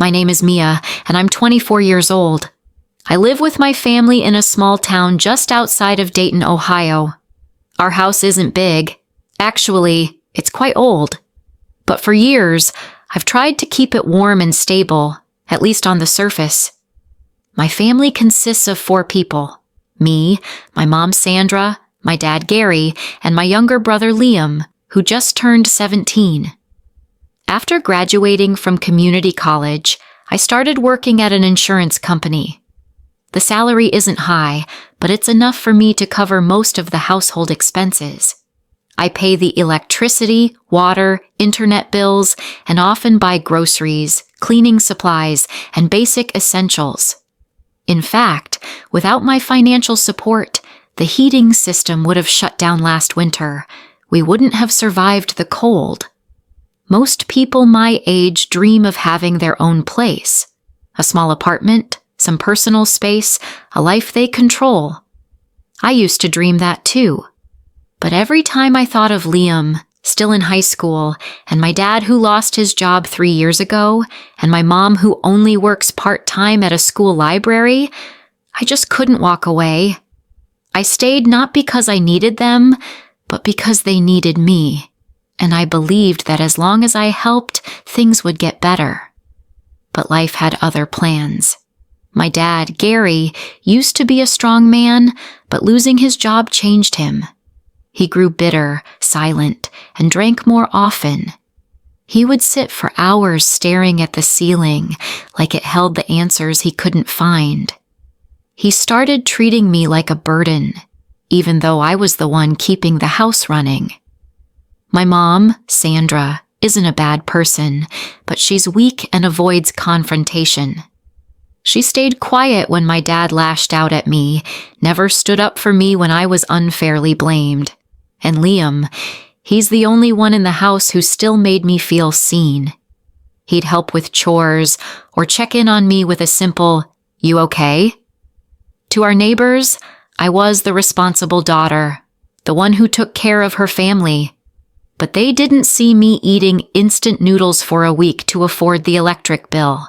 My name is Mia, and I'm 24 years old. I live with my family in a small town just outside of Dayton, Ohio. Our house isn't big. Actually, it's quite old. But for years, I've tried to keep it warm and stable, at least on the surface. My family consists of 4 people. Me, my mom Sandra, my dad Gary, and my younger brother Liam, who just turned 17. After graduating from community college, I started working at an insurance company. The salary isn't high, but it's enough for me to cover most of the household expenses. I pay the electricity, water, internet bills, and often buy groceries, cleaning supplies, and basic essentials. In fact, without my financial support, the heating system would have shut down last winter. We wouldn't have survived the cold. Most people my age dream of having their own place. A small apartment, some personal space, a life they control. I used to dream that too. But every time I thought of Liam, still in high school, and my dad who lost his job 3 years ago, and my mom who only works part-time at a school library, I just couldn't walk away. I stayed not because I needed them, but because they needed me, and I believed that as long as I helped, things would get better. But life had other plans. My dad, Gary, used to be a strong man, but losing his job changed him. He grew bitter, silent, and drank more often. He would sit for hours staring at the ceiling, like it held the answers he couldn't find. He started treating me like a burden, even though I was the one keeping the house running. My mom, Sandra, isn't a bad person, but she's weak and avoids confrontation. She stayed quiet when my dad lashed out at me, never stood up for me when I was unfairly blamed. And Liam, he's the only one in the house who still made me feel seen. He'd help with chores or check in on me with a simple, "You okay?" To our neighbors, I was the responsible daughter, the one who took care of her family. But they didn't see me eating instant noodles for a week to afford the electric bill.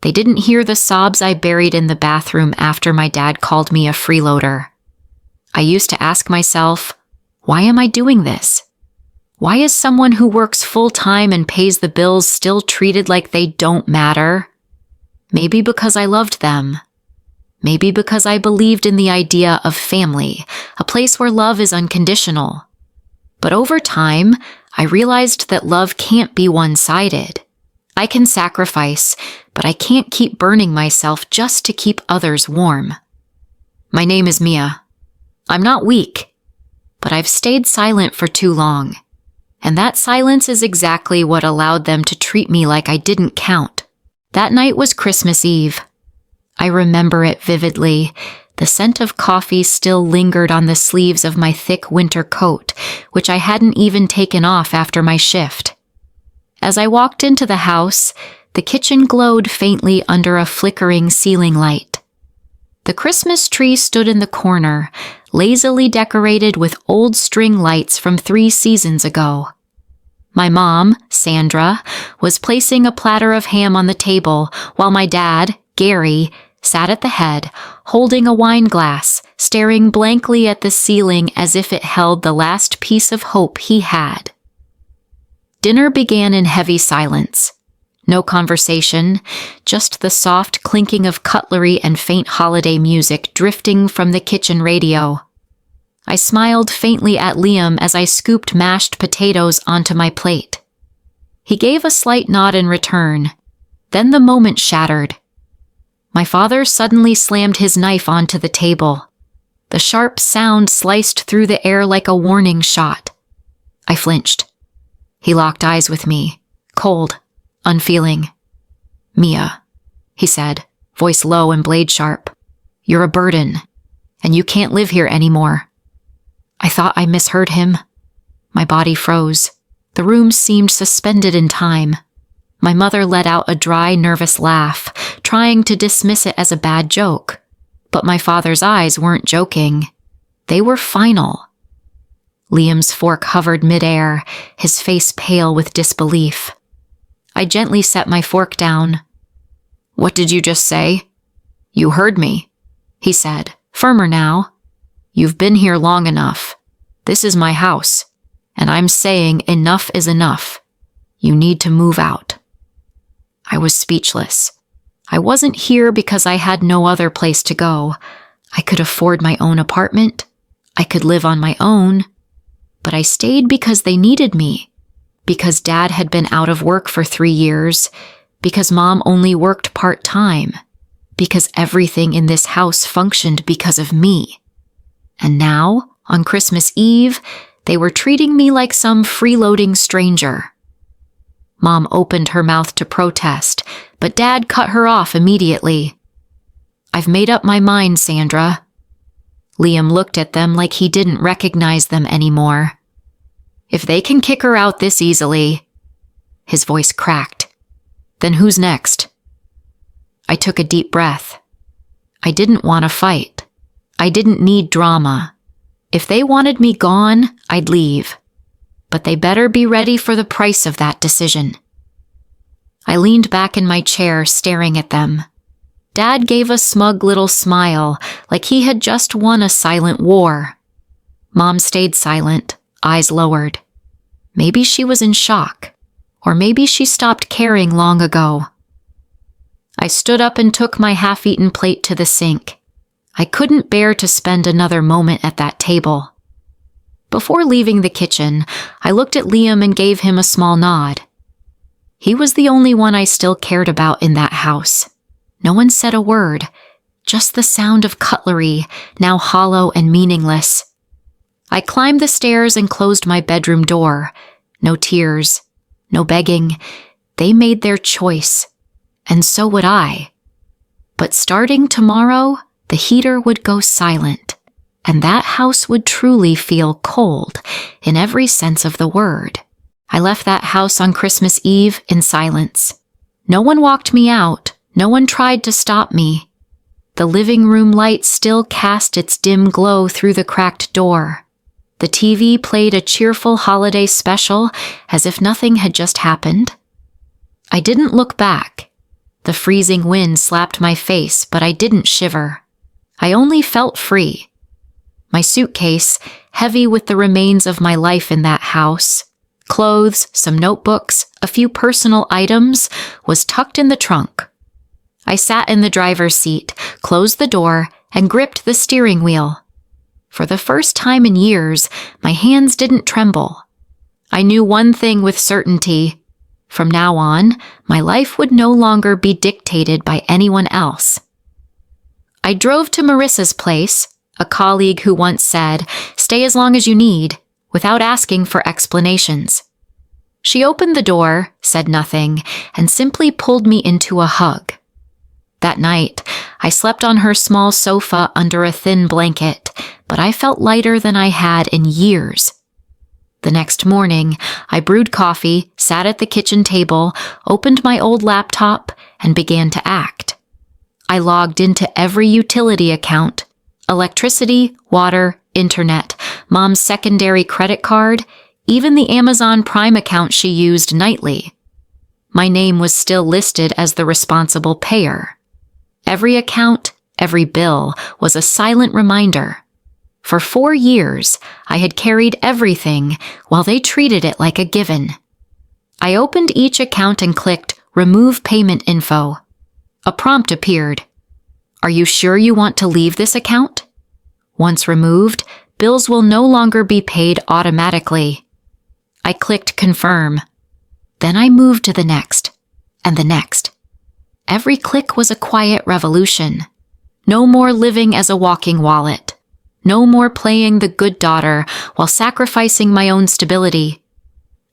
They didn't hear the sobs I buried in the bathroom after my dad called me a freeloader. I used to ask myself, why am I doing this? Why is someone who works full-time and pays the bills still treated like they don't matter? Maybe because I loved them. Maybe because I believed in the idea of family, a place where love is unconditional. But over time, I realized that love can't be one-sided. I can sacrifice, but I can't keep burning myself just to keep others warm. My name is Mia. I'm not weak, but I've stayed silent for too long. And that silence is exactly what allowed them to treat me like I didn't count. That night was Christmas Eve. I remember it vividly. The scent of coffee still lingered on the sleeves of my thick winter coat, which I hadn't even taken off after my shift. As I walked into the house, the kitchen glowed faintly under a flickering ceiling light. The Christmas tree stood in the corner, lazily decorated with old string lights from 3 seasons ago. My mom, Sandra, was placing a platter of ham on the table, while my dad, Gary, sat at the head, holding a wine glass, staring blankly at the ceiling as if it held the last piece of hope he had. Dinner began in heavy silence. No conversation, just the soft clinking of cutlery and faint holiday music drifting from the kitchen radio. I smiled faintly at Liam as I scooped mashed potatoes onto my plate. He gave a slight nod in return. Then the moment shattered. My father suddenly slammed his knife onto the table. The sharp sound sliced through the air like a warning shot. I flinched. He locked eyes with me, cold, unfeeling. "Mia," he said, voice low and blade sharp. "You're a burden, and you can't live here anymore." I thought I misheard him. My body froze. The room seemed suspended in time. My mother let out a dry, nervous laugh, trying to dismiss it as a bad joke. But my father's eyes weren't joking. They were final. Liam's fork hovered midair, his face pale with disbelief. I gently set my fork down. "What did you just say?" "You heard me," he said, firmer now. "You've been here long enough. This is my house, and I'm saying enough is enough. You need to move out." I was speechless. I wasn't here because I had no other place to go. I could afford my own apartment. I could live on my own. But I stayed because they needed me. Because Dad had been out of work for 3 years. Because Mom only worked part-time. Because everything in this house functioned because of me. And now, on Christmas Eve, they were treating me like some freeloading stranger. Mom opened her mouth to protest, but Dad cut her off immediately. "I've made up my mind, Sandra." Liam looked at them like he didn't recognize them anymore. "If they can kick her out this easily," his voice cracked, "then who's next?" I took a deep breath. I didn't want to fight. I didn't need drama. If they wanted me gone, I'd leave. But they better be ready for the price of that decision. I leaned back in my chair, staring at them. Dad gave a smug little smile, like he had just won a silent war. Mom stayed silent, eyes lowered. Maybe she was in shock, or maybe she stopped caring long ago. I stood up and took my half-eaten plate to the sink. I couldn't bear to spend another moment at that table. Before leaving the kitchen, I looked at Liam and gave him a small nod. He was the only one I still cared about in that house. No one said a word, just the sound of cutlery, now hollow and meaningless. I climbed the stairs and closed my bedroom door. No tears, no begging. They made their choice, and so would I. But starting tomorrow, the heater would go silent, and that house would truly feel cold in every sense of the word. I left that house on Christmas Eve in silence. No one walked me out. No one tried to stop me. The living room light still cast its dim glow through the cracked door. The TV played a cheerful holiday special as if nothing had just happened. I didn't look back. The freezing wind slapped my face, but I didn't shiver. I only felt free. My suitcase, heavy with the remains of my life in that house, clothes, some notebooks, a few personal items, was tucked in the trunk. I sat in the driver's seat, closed the door, and gripped the steering wheel. For the first time in years, my hands didn't tremble. I knew one thing with certainty. From now on, my life would no longer be dictated by anyone else. I drove to Marissa's place, a colleague who once said, "Stay as long as you need," without asking for explanations. She opened the door, said nothing, and simply pulled me into a hug. That night, I slept on her small sofa under a thin blanket, but I felt lighter than I had in years. The next morning, I brewed coffee, sat at the kitchen table, opened my old laptop, and began to act. I logged into every utility account: electricity, water, internet, Mom's secondary credit card, even the Amazon Prime account she used nightly. My name was still listed as the responsible payer. Every account, every bill was a silent reminder. For 4 years, I had carried everything while they treated it like a given. I opened each account and clicked Remove Payment Info. A prompt appeared. Are you sure you want to leave this account? Once removed, bills will no longer be paid automatically. I clicked Confirm. Then I moved to the next, and the next. Every click was a quiet revolution. No more living as a walking wallet. No more playing the good daughter while sacrificing my own stability.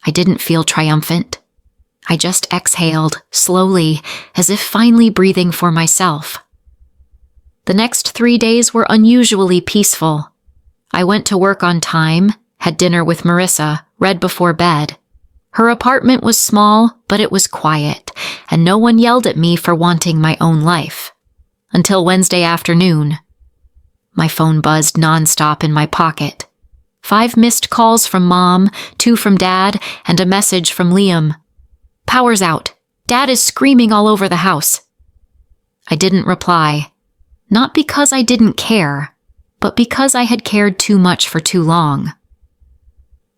I didn't feel triumphant. I just exhaled, slowly, as if finally breathing for myself. The next 3 days were unusually peaceful. I went to work on time, had dinner with Marissa, read before bed. Her apartment was small, but it was quiet, and no one yelled at me for wanting my own life. Until Wednesday afternoon. My phone buzzed nonstop in my pocket. 5 missed calls from Mom, 2 from Dad, and a message from Liam. Power's out. Dad is screaming all over the house. I didn't reply. Not because I didn't care, but because I had cared too much for too long.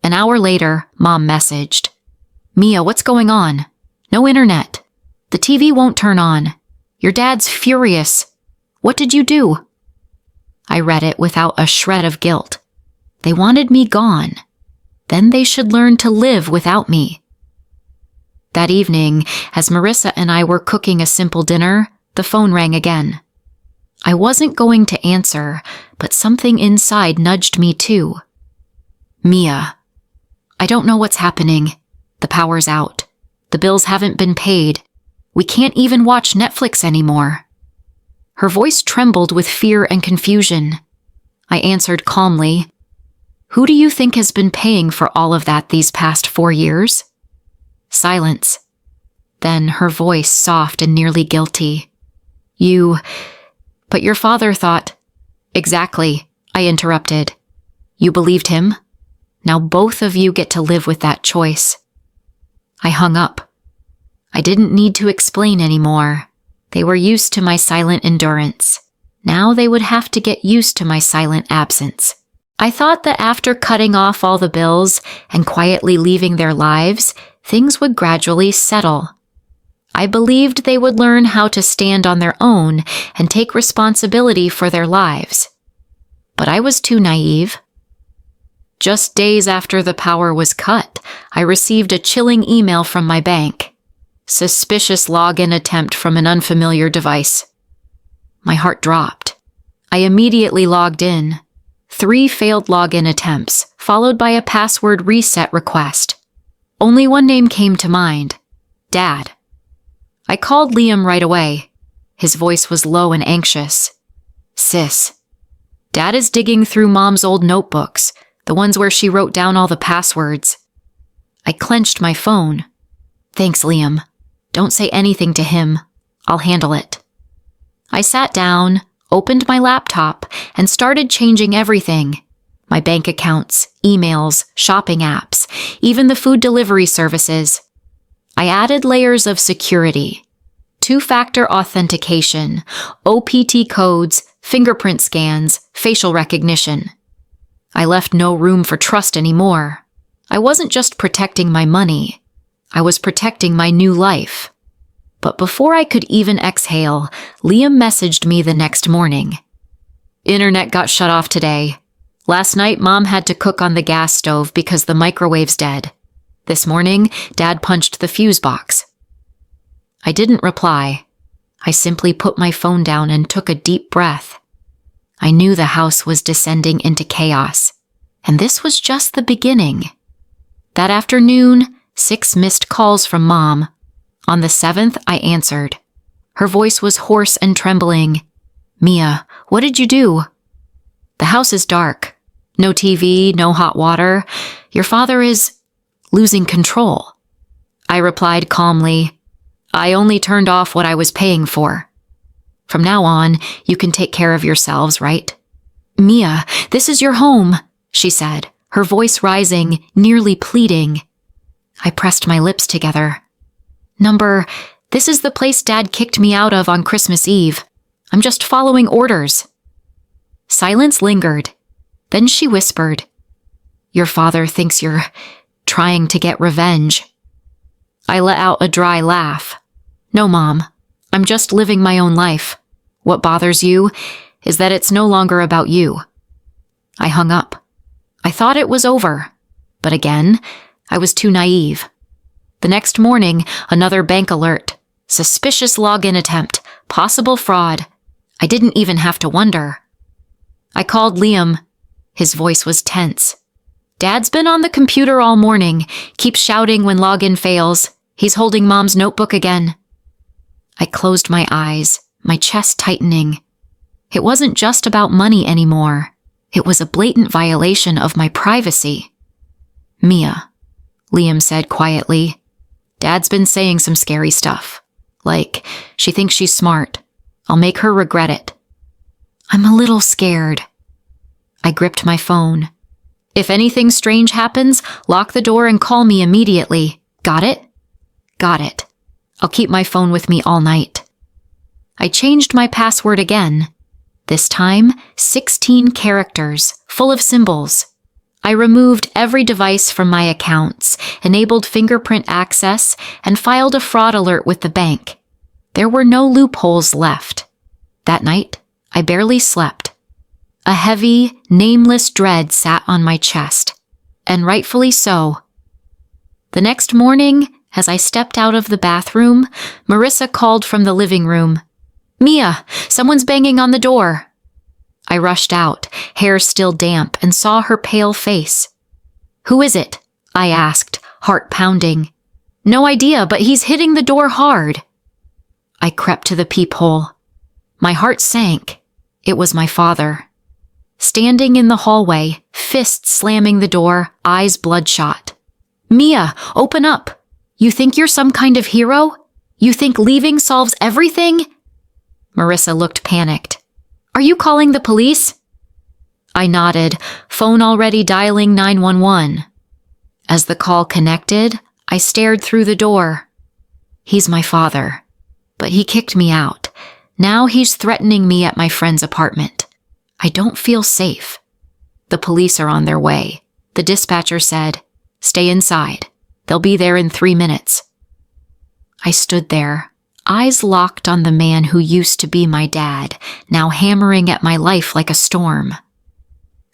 An hour later, Mom messaged, "Mia, what's going on? No internet. The TV won't turn on. Your dad's furious. What did you do?" I read it without a shred of guilt. They wanted me gone. Then they should learn to live without me. That evening, as Marissa and I were cooking a simple dinner, the phone rang again. I wasn't going to answer, but something inside nudged me too. "Mia, I don't know what's happening. The power's out. The bills haven't been paid. We can't even watch Netflix anymore." Her voice trembled with fear and confusion. I answered calmly, "Who do you think has been paying for all of that these past 4 years?" Silence. Then her voice soft and nearly guilty. But your father thought." "Exactly," I interrupted. "You believed him? Now both of you get to live with that choice." I hung up. I didn't need to explain anymore. They were used to my silent endurance. Now they would have to get used to my silent absence. I thought that after cutting off all the bills and quietly leaving their lives, things would gradually settle. I believed they would learn how to stand on their own and take responsibility for their lives. But I was too naive. Just days after the power was cut, I received a chilling email from my bank. Suspicious login attempt from an unfamiliar device. My heart dropped. I immediately logged in. 3 failed login attempts, followed by a password reset request. Only one name came to mind: Dad. I called Liam right away. His voice was low and anxious. "Sis, Dad is digging through Mom's old notebooks, the ones where she wrote down all the passwords." I clenched my phone. "Thanks, Liam. Don't say anything to him. I'll handle it." I sat down, opened my laptop, and started changing everything. My bank accounts, emails, shopping apps, even the food delivery services. I added layers of security: 2-factor authentication, OPT codes, fingerprint scans, facial recognition. I left no room for trust anymore. I wasn't just protecting my money. I was protecting my new life. But before I could even exhale, Liam messaged me the next morning. "Internet got shut off today. Last night, Mom had to cook on the gas stove because the microwave's dead. This morning, Dad punched the fuse box." I didn't reply. I simply put my phone down and took a deep breath. I knew the house was descending into chaos, and this was just the beginning. That afternoon, 6 missed calls from Mom. On the 7th, I answered. Her voice was hoarse and trembling. "Mia, what did you do?" "The house is dark. No TV, no hot water. Your father is losing control." I replied calmly, "I only turned off what I was paying for. From now on, you can take care of yourselves, right?" "Mia, this is your home," she said, her voice rising, nearly pleading. I pressed my lips together. This is the place Dad kicked me out of on Christmas Eve. I'm just following orders." Silence lingered. Then she whispered, "Your father thinks you're trying to get revenge." I let out a dry laugh. "No, Mom. I'm just living my own life. What bothers you is that it's no longer about you." I hung up. I thought it was over. But again, I was too naive. The next morning, another bank alert. Suspicious login attempt. Possible fraud. I didn't even have to wonder. I called Liam. His voice was tense. "Dad's been on the computer all morning. Keeps shouting when login fails. He's holding Mom's notebook again." I closed my eyes, my chest tightening. It wasn't just about money anymore. It was a blatant violation of my privacy. "Mia," Liam said quietly, "Dad's been saying some scary stuff. Like, she thinks she's smart. I'll make her regret it." "I'm a little scared." I gripped my phone. "If anything strange happens, lock the door and call me immediately. Got it?" "Got it. I'll keep my phone with me all night." I changed my password again. This time, 16 characters, full of symbols. I removed every device from my accounts, enabled fingerprint access, and filed a fraud alert with the bank. There were no loopholes left. That night, I barely slept. A heavy, nameless dread sat on my chest, and rightfully so. The next morning, as I stepped out of the bathroom, Marissa called from the living room. "Mia, someone's banging on the door." I rushed out, hair still damp, and saw her pale face. "Who is it?" I asked, heart pounding. "No idea, but he's hitting the door hard." I crept to the peephole. My heart sank. It was my father. Standing in the hallway, fist slamming the door, eyes bloodshot. "Mia, open up! You think you're some kind of hero? You think leaving solves everything?" Marissa looked panicked. "Are you calling the police?" I nodded, phone already dialing 911. As the call connected, I stared through the door. He's my father, but he kicked me out. Now he's threatening me at my friend's apartment. I don't feel safe. "The police are on their way," the dispatcher said. "Stay inside. They'll be there in 3 minutes." I stood there, eyes locked on the man who used to be my dad, now hammering at my life like a storm.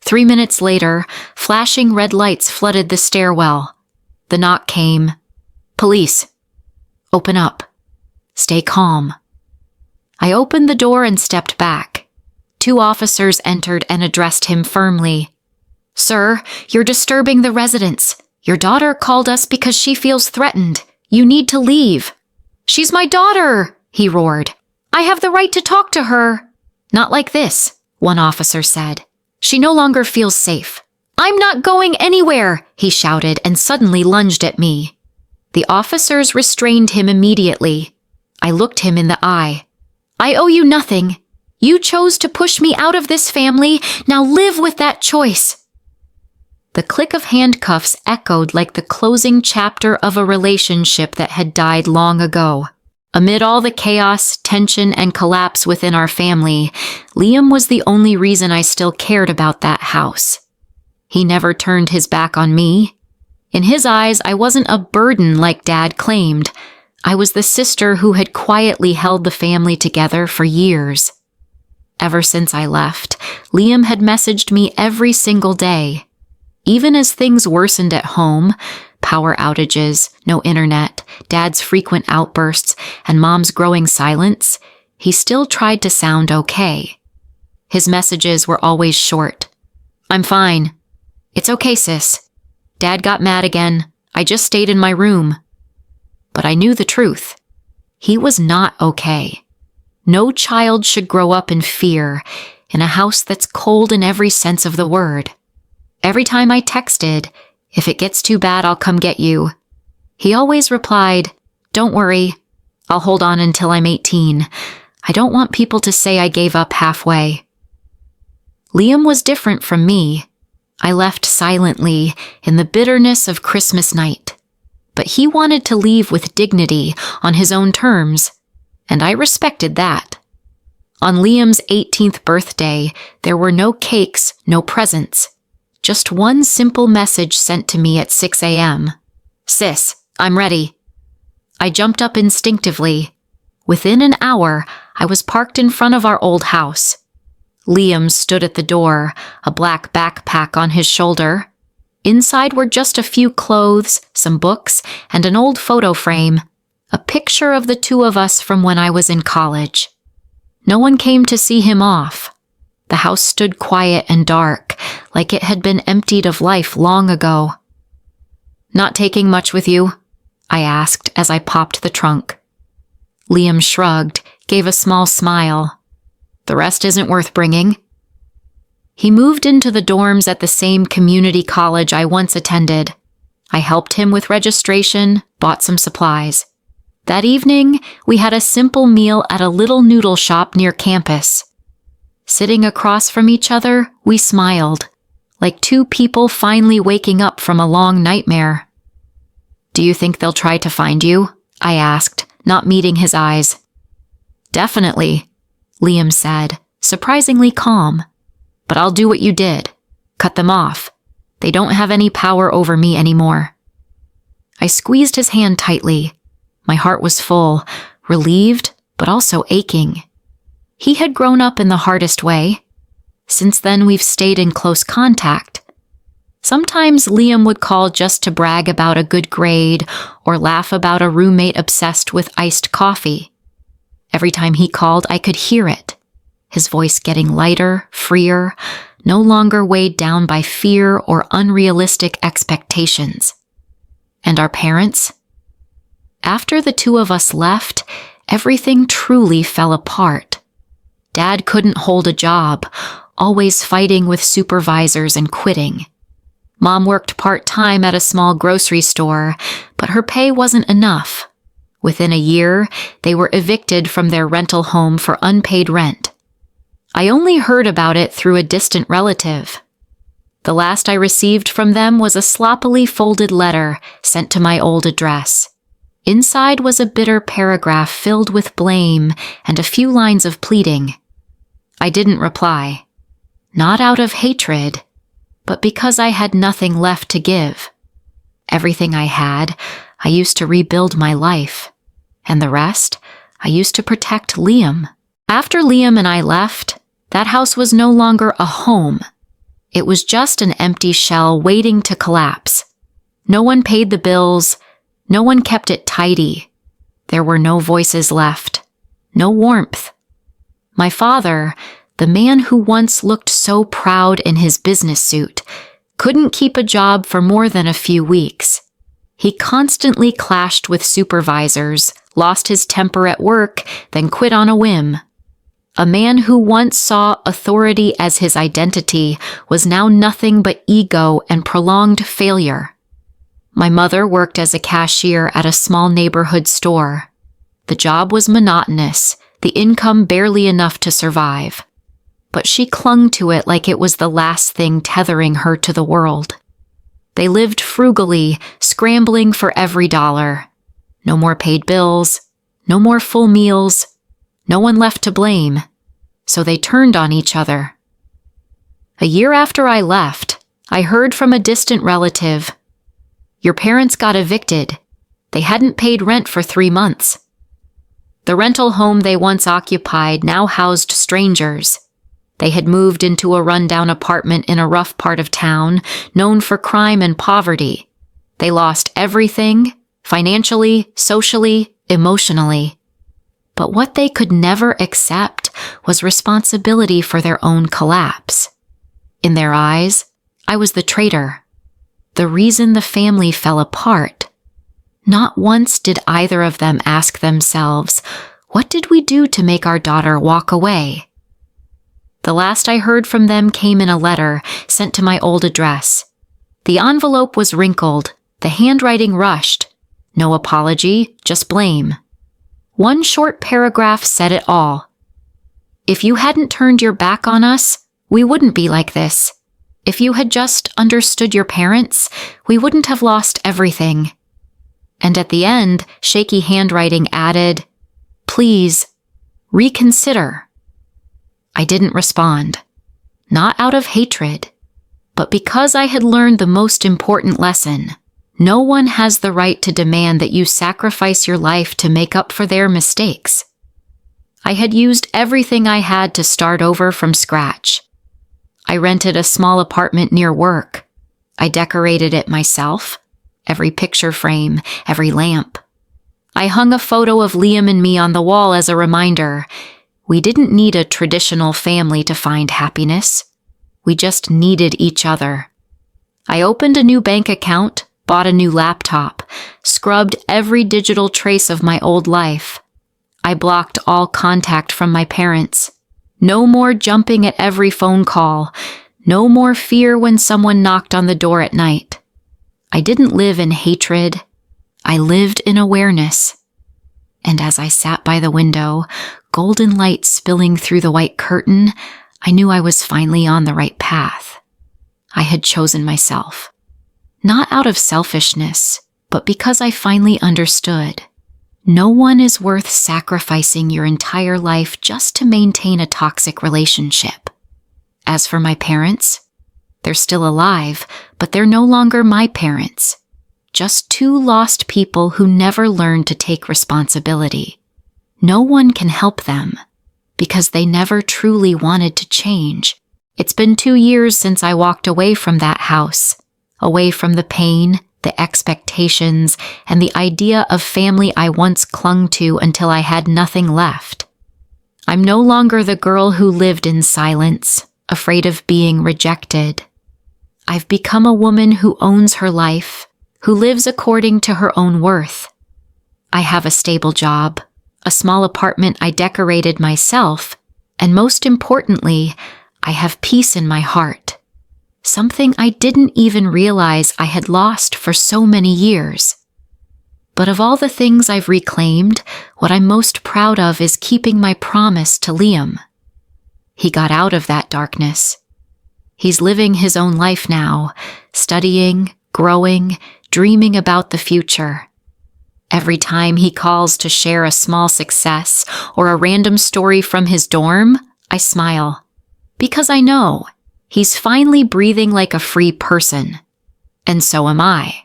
3 minutes later, flashing red lights flooded the stairwell. The knock came. "Police. Open up. Stay calm." I opened the door and stepped back. 2 officers entered and addressed him firmly. "Sir, you're disturbing the residents. Your daughter called us because she feels threatened. You need to leave." "She's my daughter," he roared. "I have the right to talk to her." "Not like this," one officer said. "She no longer feels safe." "I'm not going anywhere," he shouted and suddenly lunged at me. The officers restrained him immediately. I looked him in the eye. "I owe you nothing. You chose to push me out of this family. Now live with that choice." The click of handcuffs echoed like the closing chapter of a relationship that had died long ago. Amid all the chaos, tension, and collapse within our family, Liam was the only reason I still cared about that house. He never turned his back on me. In his eyes, I wasn't a burden like Dad claimed. I was the sister who had quietly held the family together for years. Ever since I left, Liam had messaged me every single day. Even as things worsened at home, power outages, no internet, Dad's frequent outbursts, and Mom's growing silence, he still tried to sound okay. His messages were always short. "I'm fine." "It's okay, sis. Dad got mad again. I just stayed in my room." But I knew the truth. He was not okay. No child should grow up in fear, in a house that's cold in every sense of the word. Every time I texted, "If it gets too bad, I'll come get you," he always replied, "Don't worry. I'll hold on until I'm 18. I don't want people to say I gave up halfway." Liam was different from me. I left silently in the bitterness of Christmas night. But he wanted to leave with dignity on his own terms, and I respected that. On Liam's 18th birthday, there were no cakes, no presents. Just one simple message sent to me at 6 a.m. "Sis, I'm ready." I jumped up instinctively. Within an hour, I was parked in front of our old house. Liam stood at the door, a black backpack on his shoulder. Inside were just a few clothes, some books, and an old photo frame, a picture of the 2 of us from when I was in college. No one came to see him off. The house stood quiet and dark, like it had been emptied of life long ago. "Not taking much with you?" I asked as I popped the trunk. Liam shrugged, gave a small smile. "The rest isn't worth bringing." He moved into the dorms at the same community college I once attended. I helped him with registration, bought some supplies. That evening, we had a simple meal at a little noodle shop near campus. Sitting across from each other, we smiled, like 2 people finally waking up from a long nightmare. "Do you think they'll try to find you?" I asked, not meeting his eyes. Definitely, Liam said, surprisingly calm. But I'll do what you did. Cut them off. They don't have any power over me anymore. I squeezed his hand tightly. My heart was full, relieved, but also aching. He had grown up in the hardest way. Since then, we've stayed in close contact. Sometimes Liam would call just to brag about a good grade or laugh about a roommate obsessed with iced coffee. Every time he called, I could hear it. His voice getting lighter, freer, no longer weighed down by fear or unrealistic expectations. And our parents? After the two of us left, everything truly fell apart. Dad couldn't hold a job, always fighting with supervisors and quitting. Mom worked part-time at a small grocery store, but her pay wasn't enough. Within a year, they were evicted from their rental home for unpaid rent. I only heard about it through a distant relative. The last I received from them was a sloppily folded letter sent to my old address. Inside was a bitter paragraph filled with blame and a few lines of pleading. I didn't reply. Not out of hatred, but because I had nothing left to give. Everything I had, I used to rebuild my life. And the rest, I used to protect Liam. After Liam and I left, that house was no longer a home. It was just an empty shell waiting to collapse. No one paid the bills. No one kept it tidy. There were no voices left. No warmth. My father, the man who once looked so proud in his business suit, couldn't keep a job for more than a few weeks. He constantly clashed with supervisors, lost his temper at work, then quit on a whim. A man who once saw authority as his identity was now nothing but ego and prolonged failure. My mother worked as a cashier at a small neighborhood store. The job was monotonous, the income barely enough to survive. But she clung to it like it was the last thing tethering her to the world. They lived frugally, scrambling for every dollar. No more paid bills, no more full meals, no one left to blame. So they turned on each other. A year after I left, I heard from a distant relative, "Your parents got evicted. They hadn't paid rent for 3 months." The rental home they once occupied now housed strangers. They had moved into a rundown apartment in a rough part of town, known for crime and poverty. They lost everything, financially, socially, emotionally. But what they could never accept was responsibility for their own collapse. In their eyes, I was the traitor, the reason the family fell apart. Not once did either of them ask themselves, what did we do to make our daughter walk away? The last I heard from them came in a letter sent to my old address. The envelope was wrinkled, the handwriting rushed. No apology, just blame. One short paragraph said it all. "If you hadn't turned your back on us, we wouldn't be like this. If you had just understood your parents, we wouldn't have lost everything." And at the end, shaky handwriting added, "Please, reconsider." I didn't respond. Not out of hatred, but because I had learned the most important lesson. No one has the right to demand that you sacrifice your life to make up for their mistakes. I had used everything I had to start over from scratch. I rented a small apartment near work. I decorated it myself, every picture frame, every lamp. I hung a photo of Liam and me on the wall as a reminder. We didn't need a traditional family to find happiness. We just needed each other. I opened a new bank account, bought a new laptop, scrubbed every digital trace of my old life. I blocked all contact from my parents. No more jumping at every phone call. No more fear when someone knocked on the door at night. I didn't live in hatred. I lived in awareness. And as I sat by the window, golden light spilling through the white curtain, I knew I was finally on the right path. I had chosen myself. Not out of selfishness, but because I finally understood. No one is worth sacrificing your entire life just to maintain a toxic relationship. As for my parents, they're still alive, but they're no longer my parents. Just two lost people who never learned to take responsibility. No one can help them, because they never truly wanted to change. It's been 2 years since I walked away from that house, away from the pain, the expectations, and the idea of family I once clung to until I had nothing left. I'm no longer the girl who lived in silence, afraid of being rejected. I've become a woman who owns her life, who lives according to her own worth. I have a stable job, a small apartment I decorated myself, and most importantly, I have peace in my heart. Something I didn't even realize I had lost for so many years. But of all the things I've reclaimed, what I'm most proud of is keeping my promise to Liam. He got out of that darkness. He's living his own life now, studying, growing, dreaming about the future. Every time he calls to share a small success or a random story from his dorm, I smile. Because I know he's finally breathing like a free person. And so am I.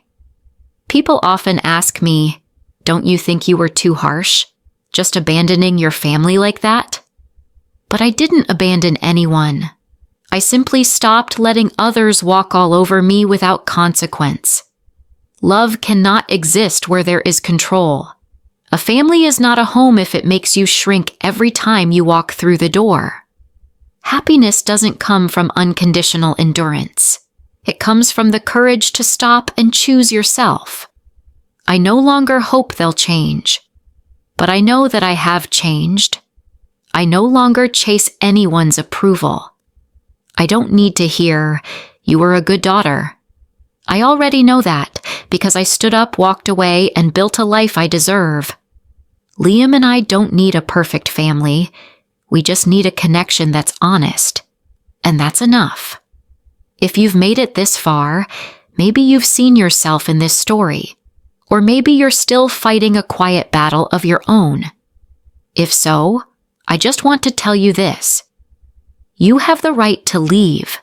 People often ask me, "Don't you think you were too harsh? Just abandoning your family like that?" But I didn't abandon anyone. I simply stopped letting others walk all over me without consequence. Love cannot exist where there is control. A family is not a home if it makes you shrink every time you walk through the door. Happiness doesn't come from unconditional endurance. It comes from the courage to stop and choose yourself. I no longer hope they'll change, but I know that I have changed. I no longer chase anyone's approval. I don't need to hear, "You were a good daughter." I already know that because I stood up, walked away, and built a life I deserve. Liam and I don't need a perfect family. We just need a connection that's honest. And that's enough. If you've made it this far, maybe you've seen yourself in this story. Or maybe you're still fighting a quiet battle of your own. If so, I just want to tell you this. You have the right to leave.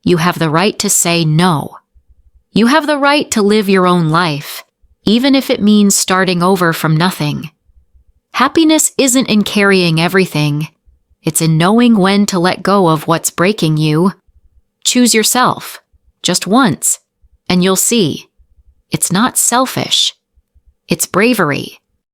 You have the right to say no. You have the right to live your own life, even if it means starting over from nothing. Happiness isn't in carrying everything. It's in knowing when to let go of what's breaking you. Choose yourself, just once, and you'll see. It's not selfish. It's bravery.